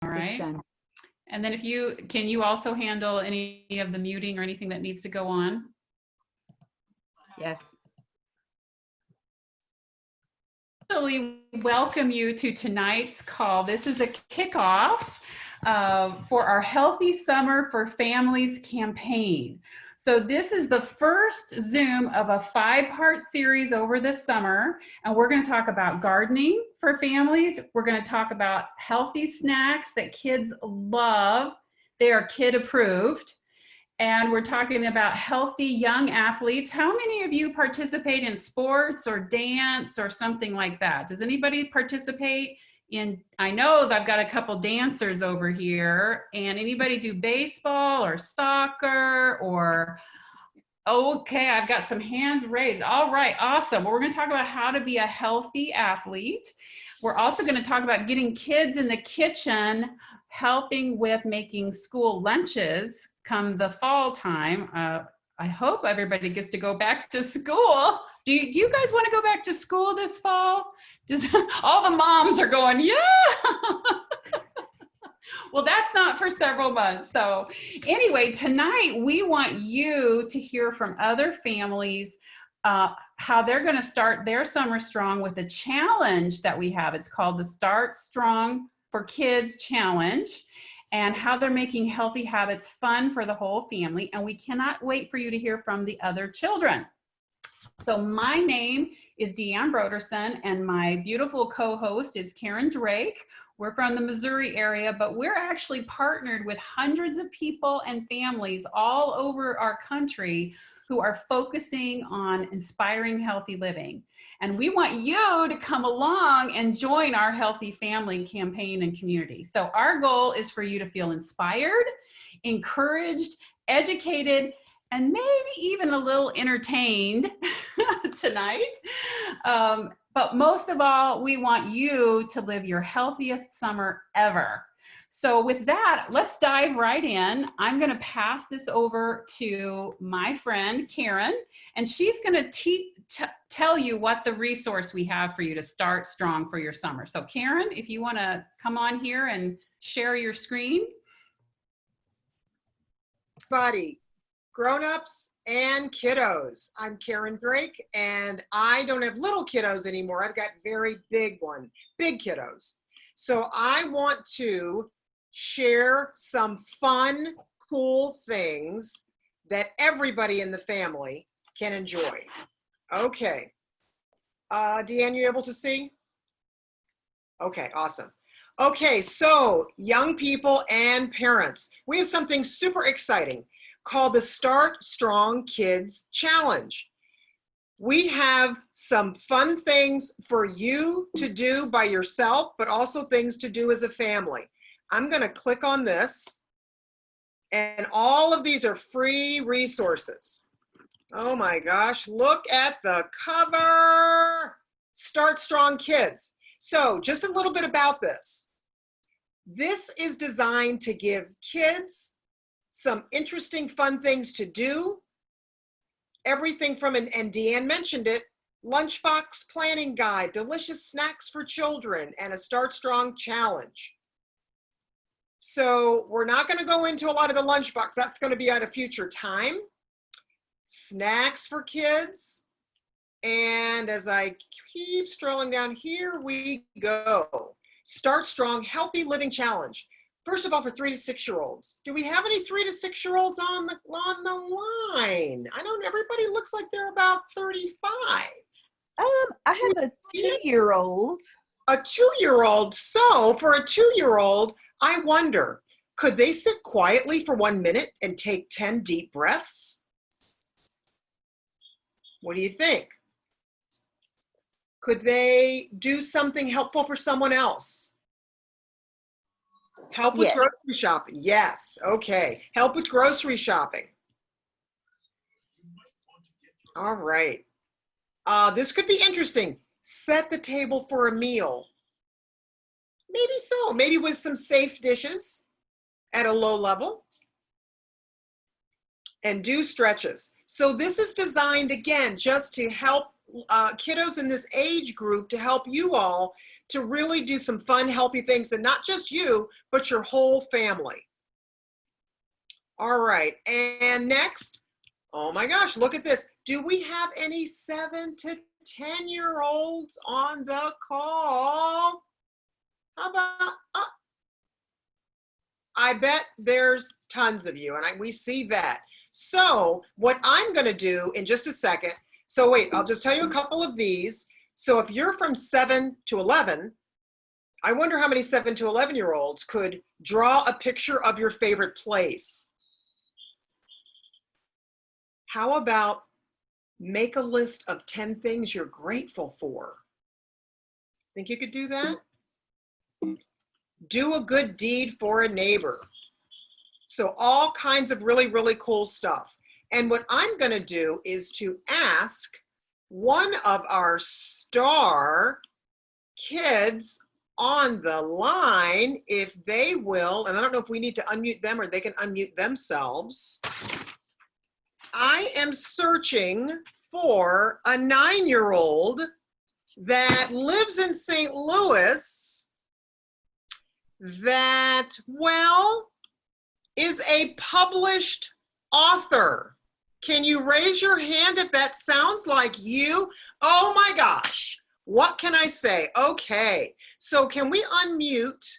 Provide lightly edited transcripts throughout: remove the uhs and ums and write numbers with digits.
All It's right. done. And then can you also handle any of the muting or anything that needs to go on? Yes. Welcome you to tonight's call. This is a kickoff for our Healthy Summer for Families campaign. So this is the first Zoom of a 5-part series over the summer, and we're going to talk about gardening for families. We're going to talk about healthy snacks that kids love. They are kid approved. And we're talking about healthy young athletes. How many of you participate in sports or dance or something like that? Does anybody participate in, I know that I've got a couple dancers over here, and anybody do baseball or soccer or, okay, I've got some hands raised. All right, awesome. Well, we're gonna talk about how to be a healthy athlete. We're also gonna talk about getting kids in the kitchen, helping with making school lunches come the fall time. I hope everybody gets to go back to school. Do you guys want to go back to school this fall? All the moms are going, yeah. Well, that's not for several months. So anyway, tonight we want you to hear from other families how they're going to start their summer strong with a challenge that we have. It's called the Start Strong for Kids Challenge, and how they're making healthy habits fun for the whole family. And we cannot wait for you to hear from the other children. So my name is Deanne Broderson, and my beautiful co-host is Karen Drake. We're from the Missouri area, but we're actually partnered with hundreds of people and families all over our country who are focusing on inspiring healthy living. And we want you to come along and join our Healthy Family campaign and community. So our goal is for you to feel inspired, encouraged, educated, and maybe even a little entertained tonight. But most of all, we want you to live your healthiest summer ever. So with that, let's dive right in. I'm going to pass this over to my friend, Karen, and she's going to tell you what the resource we have for you to start strong for your summer. So Karen, if you want to come on here and share your screen. Buddy. Grown-ups and kiddos. I'm Karen Drake, and I don't have little kiddos anymore. I've got very big kiddos. So I want to share some fun, cool things that everybody in the family can enjoy. Okay. Deanne, you able to see? Okay, awesome. Okay, so young people and parents, we have something super exciting called the Start Strong Kids Challenge. We have some fun things for you to do by yourself, but also things to do as a family. I'm going to click on this, and all of these are free resources. Oh my gosh, look at the cover. Start Strong Kids. So just a little bit about this. This is designed to give kids some interesting, fun things to do. Everything from, and Deanne mentioned it, lunchbox planning guide, delicious snacks for children, and a Start Strong challenge. So we're not going to go into a lot of the lunchbox. That's going to be at a future time. Snacks for kids. And as I keep strolling down, here we go. Start Strong Healthy Living Challenge. First of all, for 3 to 6-year-olds. Do we have any 3 to 6-year-olds on the line? I don't, everybody looks like they're about 35. I have a 2-year-old. A 2-year-old. So for a 2-year-old, I wonder, could they sit quietly for 1 minute and take 10 deep breaths? What do you think? Could they do something helpful for someone else? Help with grocery shopping. Yes. Okay. Help with grocery shopping. All right. This could be interesting. Set the table for a meal. Maybe so. Maybe with some safe dishes at a low level. And do stretches. So this is designed, again, just to help kiddos in this age group, to help you all to really do some fun, healthy things, and not just you, but your whole family. All right, and next, oh my gosh, look at this. Do we have any 7 to 10-year-olds on the call? How about, I bet there's tons of you, and we see that. So what I'm gonna do in just a second, so wait, I'll just tell you a couple of these. So if you're from 7 to 11, I wonder how many 7 to 11-year-olds could draw a picture of your favorite place. How about make a list of 10 things you're grateful for? Think you could do that? Do a good deed for a neighbor. So all kinds of really, really cool stuff. And what I'm going to do is to ask one of our star kids on the line if they will, and I don't know if we need to unmute them or they can unmute themselves. I am searching for a 9-year-old that lives in St. Louis that, well, is a published author. Can you raise your hand if that sounds like you? Oh my gosh, what can I say? Okay, so can we unmute?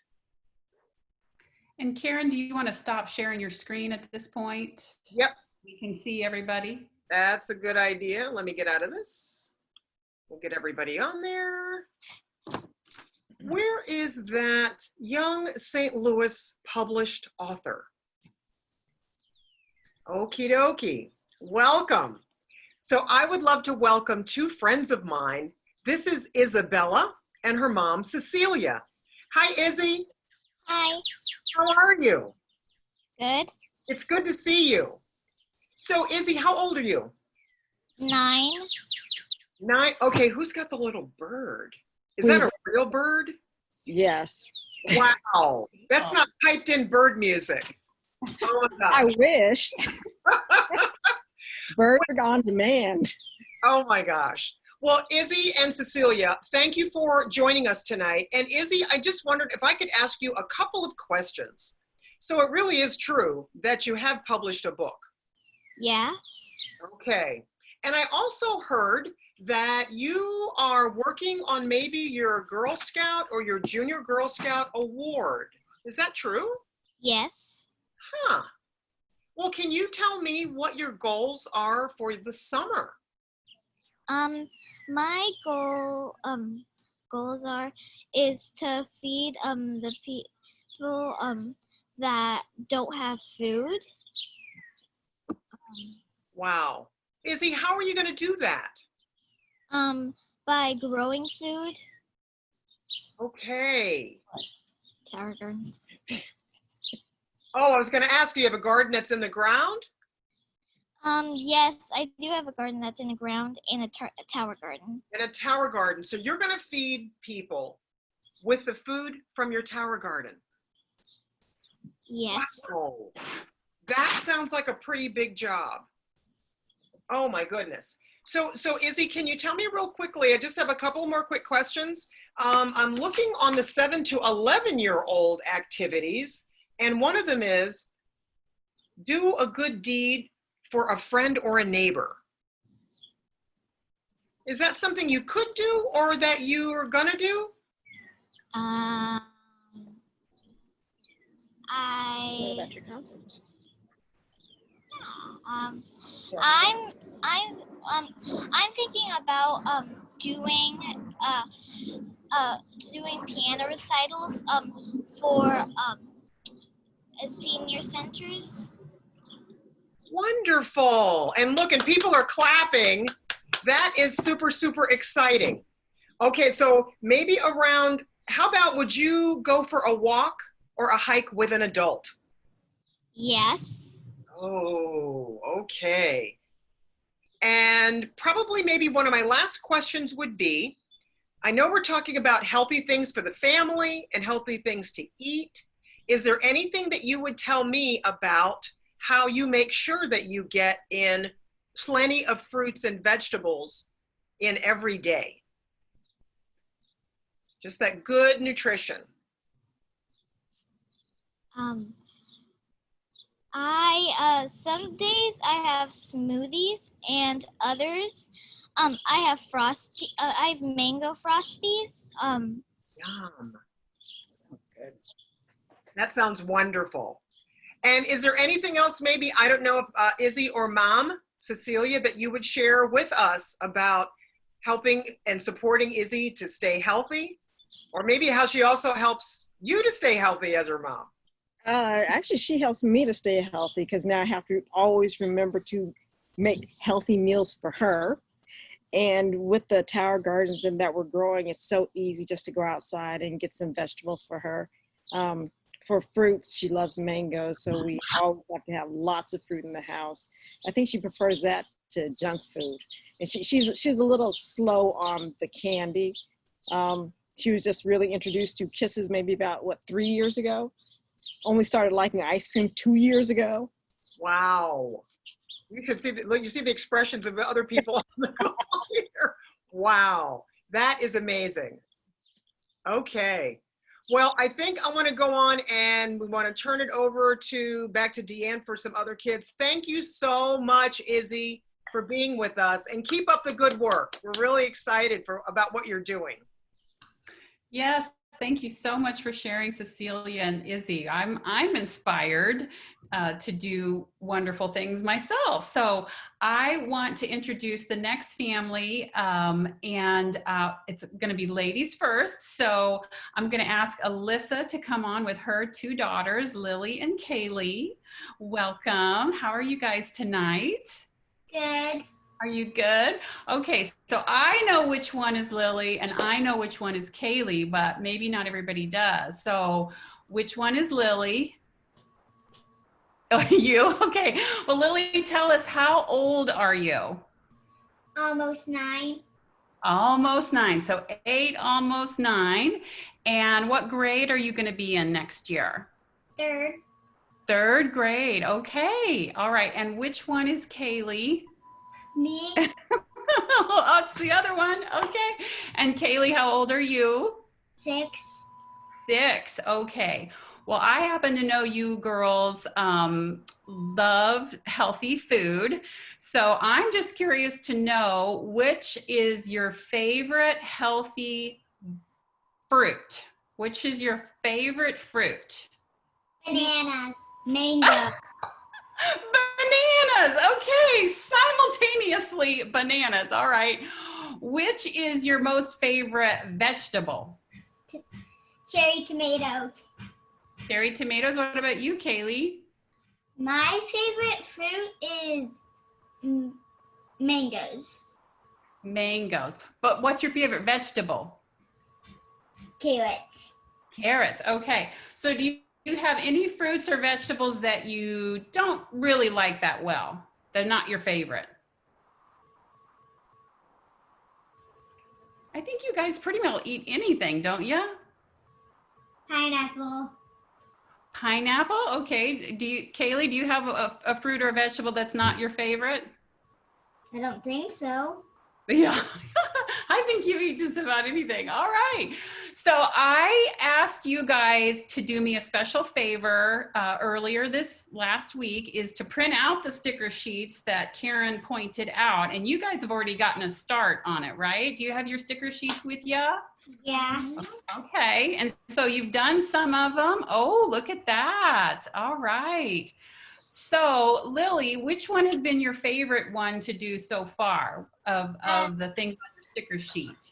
And Karen, do you want to stop sharing your screen at this point? Yep, We can see everybody. that's a good idea. Let me get out of this. We'll get everybody on there. Where is that young St. Louis published author? Okie dokie, welcome. So I would love to welcome 2 friends of mine. This is Isabella and her mom, Cecilia. Hi, Izzy. Hi. How are you? Good. It's good to see you. So Izzy, how old are you? 9. 9. Okay, who's got the little bird? Is that a real bird? Yes. Wow, that's not piped in bird music. Oh my I gosh. wish. Bird on demand. Oh my gosh. Well, Izzy and Cecilia, thank you for joining us tonight. And Izzy, I just wondered if I could ask you a couple of questions. So it really is true that you have published a book. Yes. Okay. And I also heard that you are working on maybe your Girl Scout or your Junior Girl Scout award. Is that true? Yes. Huh. Well, can you tell me what your goals are for the summer? My goals is to feed the people that don't have food. Wow. Izzy, how are you going to do that? By growing food. Okay. Tower garden. Oh, I was going to ask you have a garden that's in the ground? Yes, I do have a garden that's in the ground and a tower garden. And a tower garden. So you're going to feed people with the food from your tower garden. Yes. Wow. That sounds like a pretty big job. Oh my goodness. So Izzy, can you tell me real quickly, I just have a couple more quick questions. I'm looking on the 7 to 11-year-old activities, and one of them is do a good deed for a friend or a neighbor. Is that something you could do or that you're gonna do? I What about your concerts? I'm thinking about doing piano recitals for senior centers. Wonderful. And look, and people are clapping. That is super, super exciting. Okay, so maybe around, how about would you go for a walk or a hike with an adult? Yes. Oh, okay. And probably maybe one of my last questions would be, I know we're talking about healthy things for the family and healthy things to eat. Is there anything that you would tell me about how you make sure that you get in plenty of fruits and vegetables in every day? Just that good nutrition. Some days I have smoothies, and others, I have I have mango frosties. Yum. Good. That sounds wonderful. And is there anything else, maybe, I don't know if Izzy or Mom, Cecilia, that you would share with us about helping and supporting Izzy to stay healthy? Or maybe how she also helps you to stay healthy as her mom? Actually, she helps me to stay healthy because now I have to always remember to make healthy meals for her. And with the tower gardens and that we're growing, it's so easy just to go outside and get some vegetables for her. For fruits, she loves mangoes, so we always have to have lots of fruit in the house. I think she prefers that to junk food. And she's a little slow on the candy. She was just really introduced to Kisses maybe about, 3 years ago? Only started liking ice cream 2 years ago. Wow. You should see you see the expressions of the other people on the call here. Wow, that is amazing. Okay. Well, I think I want to go on and we want to turn it over back to Deanne for some other kids. Thank you so much, Izzy, for being with us, and keep up the good work. We're really excited about what you're doing. Yes, thank you so much for sharing, Cecilia and Izzy. I'm inspired to do wonderful things myself. So I want to introduce the next family, and it's going to be ladies first. So I'm going to ask Alyssa to come on with her 2 daughters, Lily and Kaylee. Welcome. How are you guys tonight? Good. Are you good? Okay, so I know which one is Lily and I know which one is Kaylee, but maybe not everybody does. So which one is Lily? Oh, you? Okay. Well, Lily, tell us, how old are you? Almost 9. Almost 9. So 8, almost 9. And what grade are you going to be in next year? 3rd. 3rd grade. Okay. All right. And which one is Kaylee? Me. Oh, it's the other one. Okay. And Kaylee, how old are you? 6. 6. Okay. Well, I happen to know you girls love healthy food. So I'm just curious to know, which is your favorite healthy fruit? Which is your favorite fruit? Bananas. Mango. Bananas. Okay. Simultaneously bananas. All right. Which is your most favorite vegetable? Cherry tomatoes. Cherry tomatoes. What about you, Kaylee? My favorite fruit is mangoes. Mangoes. But what's your favorite vegetable? Carrots. Carrots. Okay. So do you have any fruits or vegetables that you don't really like that well? They're not your favorite? I think you guys pretty well eat anything, don't you? Pineapple. Pineapple? Okay. Kaylee, do you have a fruit or a vegetable that's not your favorite? I don't think so. Yeah, I think you eat just about anything. All right. So I asked you guys to do me a special favor earlier this last week, is to print out the sticker sheets that Karen pointed out. And you guys have already gotten a start on it, right? Do you have your sticker sheets with you? Yeah. Okay. And so you've done some of them. Oh, look at that. All right. So Lily, which one has been your favorite one to do so far of the things on the sticker sheet?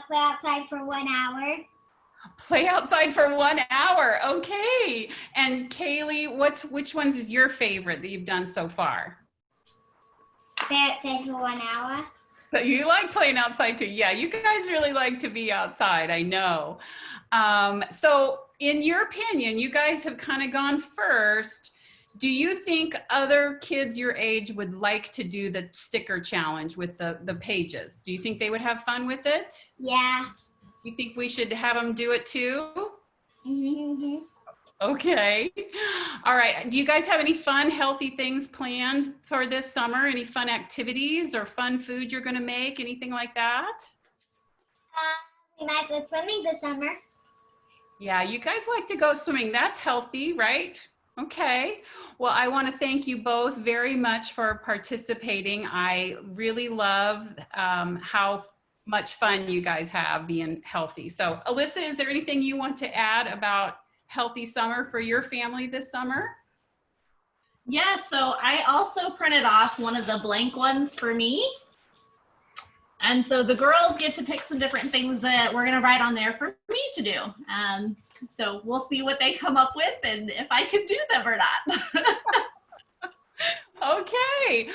Play outside for 1 hour. Play outside for 1 hour. Okay. And Kaylee, which ones is your favorite that you've done so far? Play outside for 1 hour. So you like playing outside too. Yeah, you guys really like to be outside, I know. So in your opinion, you guys have kind of gone first. Do you think other kids your age would like to do the sticker challenge with the pages? Do you think they would have fun with it? Yeah. You think we should have them do it too? Mm-hmm. Okay. All right. Do you guys have any fun, healthy things planned for this summer? Any fun activities or fun food you're going to make? Anything like that? We might go swimming this summer. Yeah, you guys like to go swimming. That's healthy, right? Okay. Well, I want to thank you both very much for participating. I really love how much fun you guys have being healthy. So, Alyssa, is there anything you want to add about healthy summer for your family this summer? Yeah, so I also printed off one of the blank ones for me. And so the girls get to pick some different things that we're gonna write on there for me to do. So we'll see what they come up with and if I can do them or not. Okay.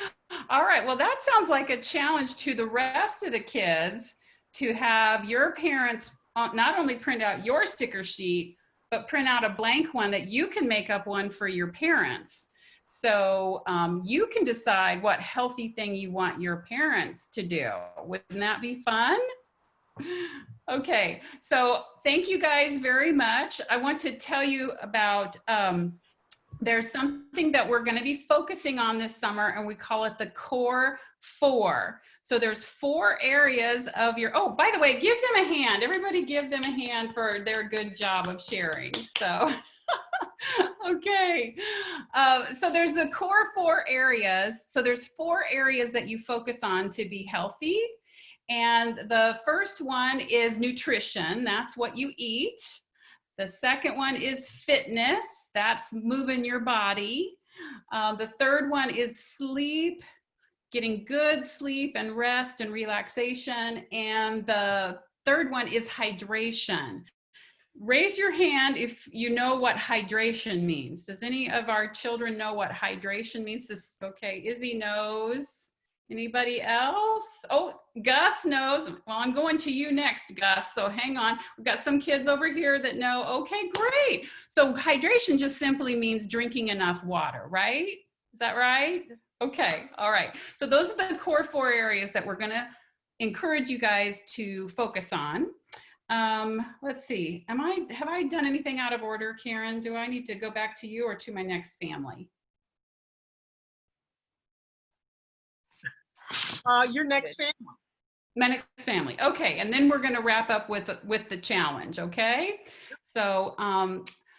All right. Well, that sounds like a challenge to the rest of the kids to have your parents not only print out your sticker sheet, but print out a blank one that you can make up one for your parents. So you can decide what healthy thing you want your parents to do. Wouldn't that be fun? Okay, so thank you guys very much. I want to tell you about, there's something that we're going to be focusing on this summer, and we call it the Core 4. So there's 4 areas of your, oh, by the way, give them a hand. Everybody give them a hand for their good job of sharing. So, okay. So there's the Core 4 areas. So there's 4 areas that you focus on to be healthy. And the first one is nutrition. That's what you eat. The second one is fitness. That's moving your body. The third one is sleep, getting good sleep and rest and relaxation. And the third one is hydration. Raise your hand if you know what hydration means. Does any of our children know what hydration means? Okay, Izzy knows. Anybody else? Oh, Gus knows. Well, I'm going to you next, Gus. So hang on. We've got some kids over here that know. Okay, great. So hydration just simply means drinking enough water, right? Is that right? Okay, all right. So those are the core 4 areas that we're gonna encourage you guys to focus on. Let's see. Have I done anything out of order, Karen? Do I need to go back to you or to my next family? Your next family. My next family. Okay, and then we're going to wrap up with the challenge. Okay, so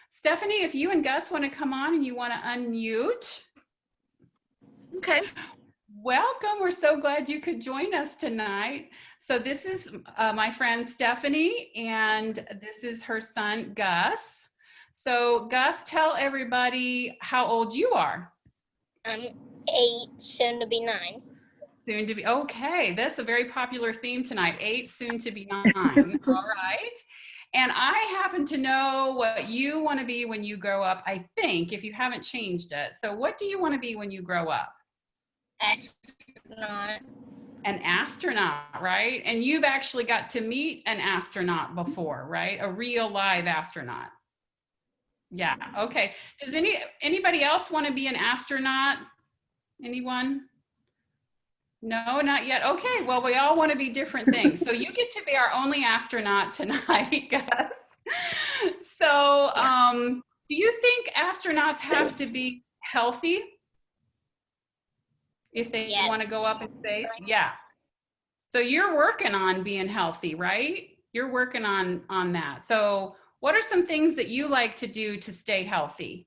Stephanie, if you and Gus want to come on and you want to unmute. Okay. Welcome. We're so glad you could join us tonight. So this is my friend Stephanie, and this is her son Gus. So Gus, tell everybody how old you are. I'm 8, soon to be 9. Soon to be, okay, that's a very popular theme tonight, 8, soon to be 9. All right. And I happen to know what you want to be when you grow up, I think, if you haven't changed it. So what do you want to be when you grow up? Astronaut. An astronaut, right? And you've actually got to meet an astronaut before, right? A real live astronaut. Yeah, okay. Does anybody else want to be an astronaut? Anyone? No, not yet. Okay, well, we all want to be different things. So you get to be our only astronaut tonight, Gus. So do you think astronauts have to be healthy if they want to go up in space? Yeah. So you're working on being healthy, right? You're working on that. So what are some things that you like to do to stay healthy?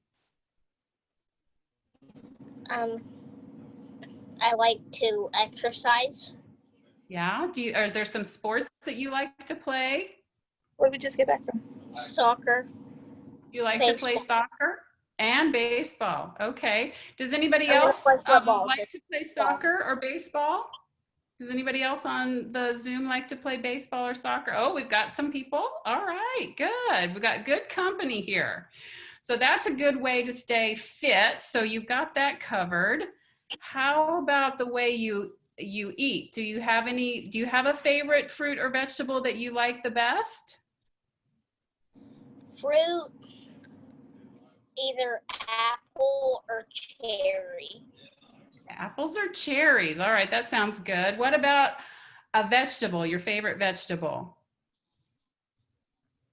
I like to exercise. Yeah. Are there some sports that you like to play? What did we just get back from? Soccer. You like to play soccer and baseball. Okay. Does anybody I wanna else play football, like to play soccer or baseball? Does anybody else on the Zoom like to play baseball or soccer? Oh, we've got some people. All right, good. We've got good company here. So that's a good way to stay fit. So you've got that covered. How about the way you eat? Do you have a favorite fruit or vegetable that you like the best? Fruit, either apple or cherry. Apples or cherries? All right, that sounds good. What about a vegetable, your favorite vegetable?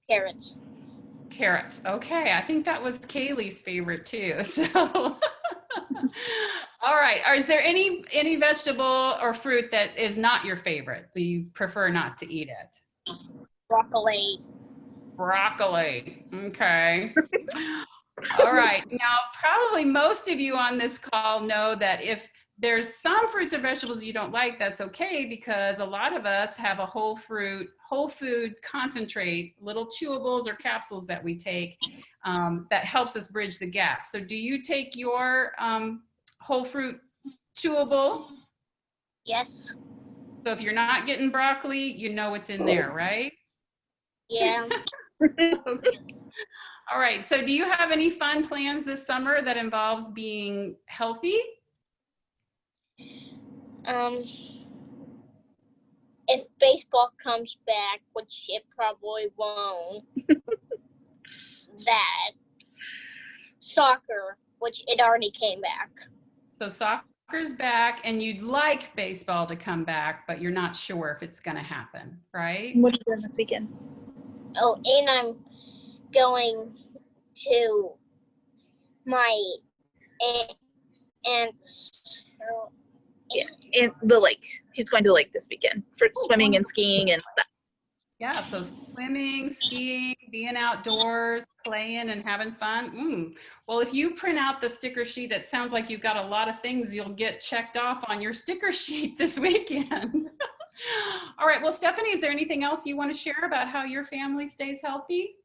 Carrots. Carrots. Okay, I think that was Kaylee's favorite too. So, all right. Is there any vegetable or fruit that is not your favorite, that you prefer not to eat it? Broccoli. Broccoli. Okay. All right. Now, probably most of you on this call know that if there's some fruits or vegetables you don't like, that's okay, because a lot of us have a whole food concentrate, little chewables or capsules that we take that helps us bridge the gap. So do you take your whole fruit chewable? Yes. So if you're not getting broccoli, you know it's in there, right? Yeah. Okay. All right. So do you have any fun plans this summer that involves being healthy? If baseball comes back, which it probably won't, that soccer, which it already came back. So soccer's back and you'd like baseball to come back, but you're not sure if it's going to happen, right? What are you doing this weekend? Oh, and I'm going to my aunt's. Yeah, in the lake. He's going to the lake this weekend for swimming and skiing and that. Yeah, so swimming, skiing, being outdoors, playing and having fun. Well, if you print out the sticker sheet, it sounds like you've got a lot of things you'll get checked off on your sticker sheet this weekend. All right, well, Stephanie, is there anything else you want to share about how your family stays healthy?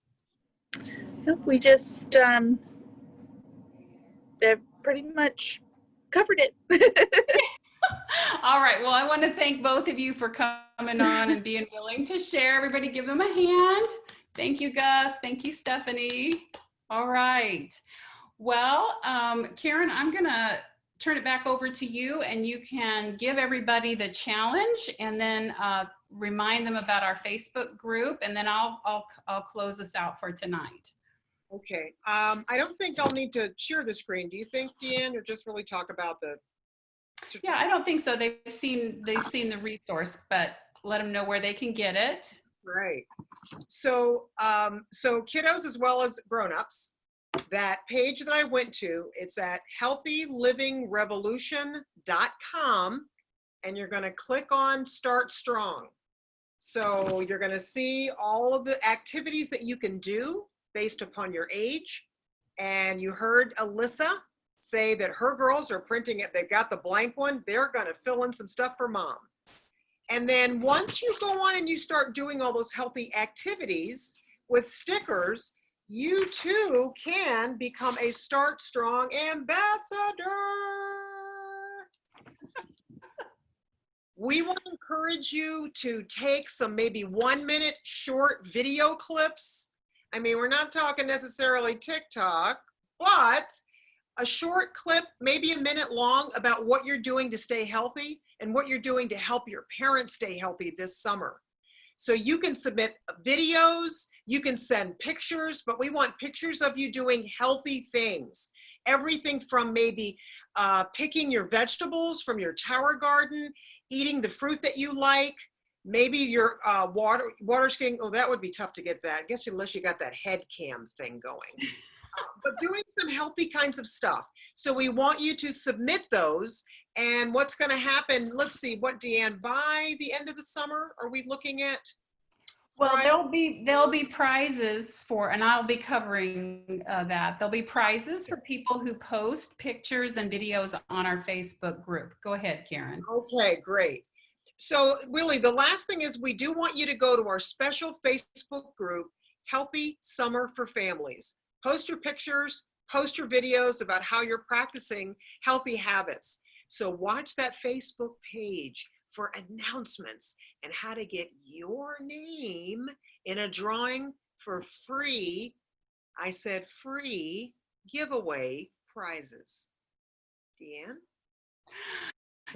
Nope, we just, they've pretty much covered it. All right. Well, I want to thank both of you for coming on and being willing to share. Everybody give them a hand. Thank you, Gus. Thank you, Stephanie. All right. Well, Karen, I'm going to turn it back over to you and you can give everybody the challenge and then remind them about our Facebook group, and then I'll close us out for tonight. Okay. I don't think I'll need to share the screen. Do you think, Deanne, or just really talk about the? Yeah, I don't think so. They've seen the resource, but let them know where they can get it. Right. So, so kiddos as well as grown-ups, that page that I went to, it's at healthylivingrevolution.com, and you're going to click on Start Strong. So you're going to see all of the activities that you can do based upon your age. And you heard Alyssa say that her girls are printing it. They've got the blank one. They're going to fill in some stuff for mom. And then once you go on and you start doing all those healthy activities with stickers, you too can become a Start Strong ambassador. We want to encourage you to take some maybe 1-minute short video clips. I mean, we're not talking necessarily TikTok, but a short clip, maybe a minute long, about what you're doing to stay healthy and what you're doing to help your parents stay healthy this summer. So you can submit videos, you can send pictures, but we want pictures of you doing healthy things. Everything from maybe picking your vegetables from your tower garden, eating the fruit that you like, maybe your water skiing. Oh, that would be tough to get that. I guess unless you got that head cam thing going. But doing some healthy kinds of stuff. So we want you to submit those. And what's going to happen, let's see, what, Deanne, by the end of the summer, are we looking at? Well, there'll be prizes for, and I'll be covering that. There'll be prizes for people who post pictures and videos on our Facebook group. Go ahead, Karen. Okay, great. So really, the last thing is we do want you to go to our special Facebook group, Healthy Summer for Families. Post your pictures, post your videos about how you're practicing healthy habits. So watch that Facebook page for announcements and how to get your name in a drawing for free, I said free, giveaway prizes. Deanne?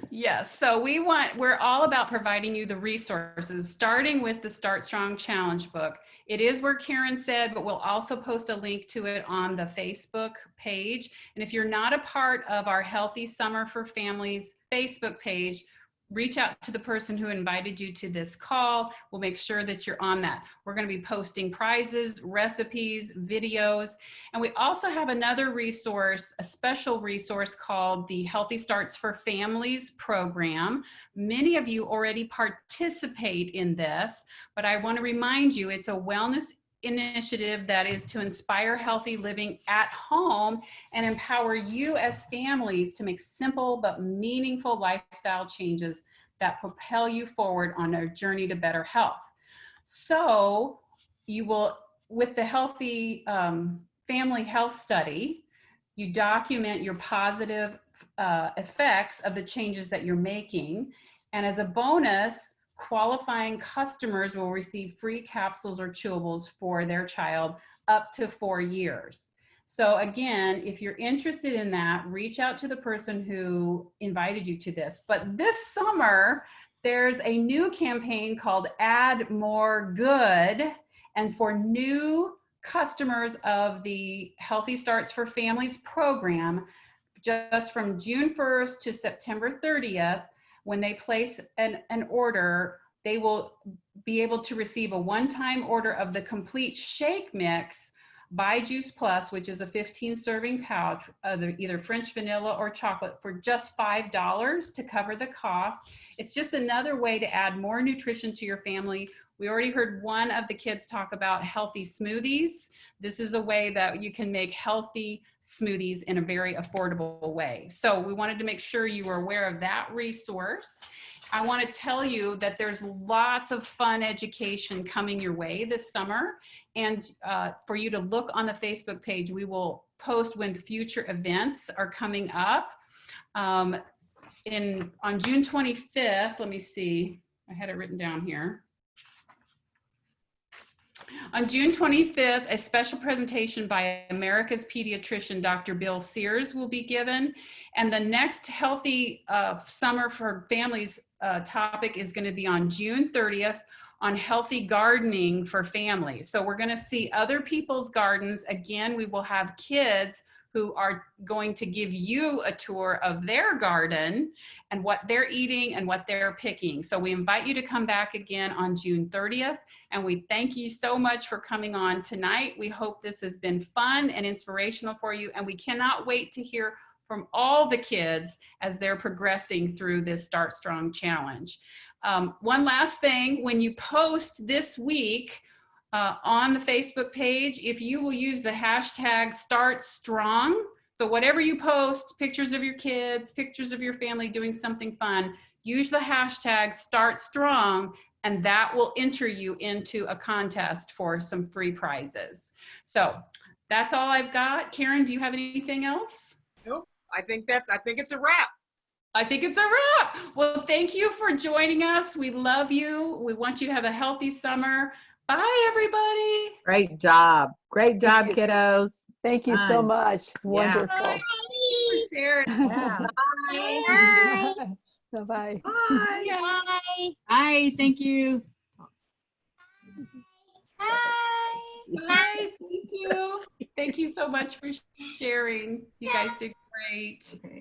Yes, so we're all about providing you the resources, starting with the Start Strong Challenge book. It is where Karen said, but we'll also post a link to it on the Facebook page. And if you're not a part of our Healthy Summer for Families Facebook page, reach out to the person who invited you to this call. We'll make sure that you're on that. We're going to be posting prizes, recipes, videos, and we also have another resource, a special resource called the Healthy Starts for Families program. Many of you already participate in this, but I want to remind you it's a wellness initiative that is to inspire healthy living at home and empower you as families to make simple but meaningful lifestyle changes that propel you forward on a journey to better health. So you will, with the Healthy Family Health Study, you document your positive effects of the changes that you're making. And as a bonus, qualifying customers will receive free capsules or chewables for their child up to 4 years. So again, if you're interested in that, reach out to the person who invited you to this. But this summer, there's a new campaign called Add More Good. And for new customers of the Healthy Starts for Families program, just from June 1st to September 30th, when they place an order, they will be able to receive a one-time order of the complete shake mix by Juice Plus, which is a 15-serving pouch of either French vanilla or chocolate, for just $5 to cover the cost. It's just another way to add more nutrition to your family. We already heard one of the kids talk about healthy smoothies. This is a way that you can make healthy smoothies in a very affordable way. So we wanted to make sure you were aware of that resource. I want to tell you that there's lots of fun education coming your way this summer. And for you to look on the Facebook page, we will post when future events are coming up. On June 25th, let me see, I had it written down here. On June 25th, a special presentation by America's pediatrician, Dr. Bill Sears, will be given. And the next Healthy Summer for Families topic is going to be on June 30th on healthy gardening for families. So we're going to see other people's gardens. Again, we will have kids who are going to give you a tour of their garden and what they're eating and what they're picking. So we invite you to come back again on June 30th. And we thank you so much for coming on tonight. We hope this has been fun and inspirational for you. And we cannot wait to hear from all the kids as they're progressing through this Start Strong challenge. One last thing, when you post this week, on the Facebook page, if you will use the hashtag #StartStrong, so whatever you post, pictures of your kids, pictures of your family doing something fun, use the hashtag #StartStrong, and that will enter you into a contest for some free prizes. So that's all I've got. Karen, do you have anything else? Nope. I think it's a wrap. I think it's a wrap. Well, thank you for joining us. We love you. We want you to have a healthy summer. Bye, everybody. Great job. Great job, Thank you. kiddos. Thank you so Fun. much. It's Yeah. wonderful. Thank you for sharing. Yeah. Bye-bye. Bye. Bye. Hi, thank you. Bye. Bye. Thank you. Thank you so much for sharing. You guys did great. Okay.